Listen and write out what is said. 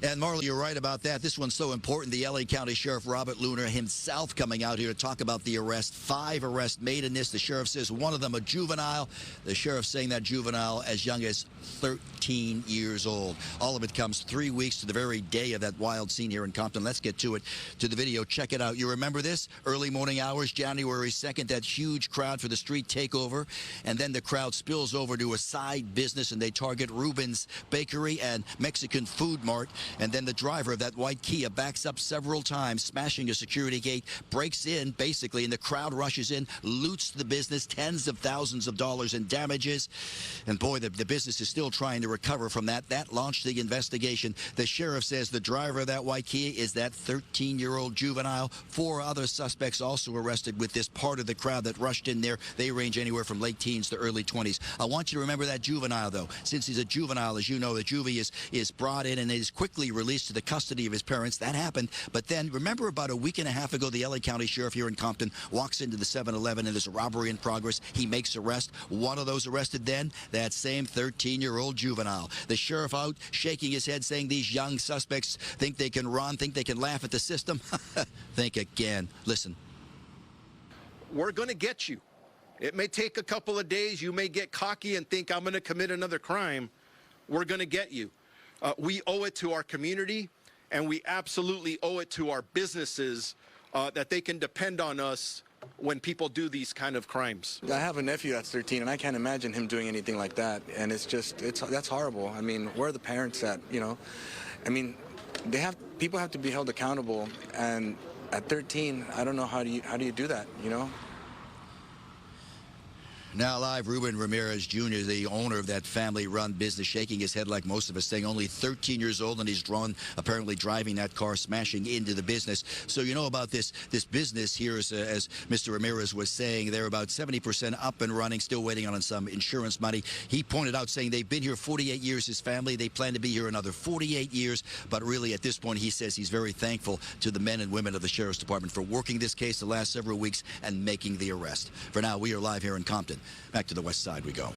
And Marley, you're right about that. This one's so important. The LA County Sheriff Robert Luna himself coming out here to talk about the arrest. 5 arrests made in this. The sheriff says one of them a juvenile. The sheriff saying that juvenile as young as 13 years old. All of it comes 3 weeks to the very day of that wild scene here in Compton. Let's get to it, to the video. Check it out. You remember this? Early morning hours, January 2nd, that huge crowd for the street takeover. And then the crowd spills over to a side business and they target Ruben's Bakery and Mexican Food Mart. And then the driver of that white Kia backs up several times, smashing a security gate, breaks in, basically, and the crowd rushes in, loots the business, tens of thousands of dollars in damages. And boy, the business is still trying to recover from that. That launched the investigation. The sheriff says the driver of that white Kia is that 13-year-old juvenile. 4 other suspects also arrested with this part of the crowd that rushed in there. They range anywhere from late teens to early 20s. I want you to remember that juvenile, though. Since he's a juvenile, as you know, the juvie is brought in and is quickly released to the custody of his parents. That happened. But then, remember about a week and a half ago, the LA County Sheriff here in Compton walks into the 7-Eleven and there's a robbery in progress. He makes arrest. One of those arrested then, that same 13-year-old juvenile. The sheriff out shaking his head saying these young suspects think they can run, think they can laugh at the system. Think again. Listen. We're going to get you. It may take a couple of days. You may get cocky and think I'm going to commit another crime. We're going to get you. We owe it to our community, and we absolutely owe it to our businesses that they can depend on us when people do these kind of crimes. I have a nephew that's 13, and I can't imagine him doing anything like that. And that's horrible. I mean, where are the parents at? You know, I mean, people have to be held accountable. And at 13, I don't know how do you do that? You know. Now live, Ruben Ramirez Jr., the owner of that family-run business, shaking his head like most of us, saying only 13 years old, and he's apparently driving that car, smashing into the business. So you know about this business here, as Mr. Ramirez was saying, they're about 70% up and running, still waiting on some insurance money. He pointed out, saying they've been here 48 years, his family. They plan to be here another 48 years. But really, at this point, he says he's very thankful to the men and women of the Sheriff's Department for working this case the last several weeks and making the arrest. For now, we are live here in Compton. Back to the west side we go.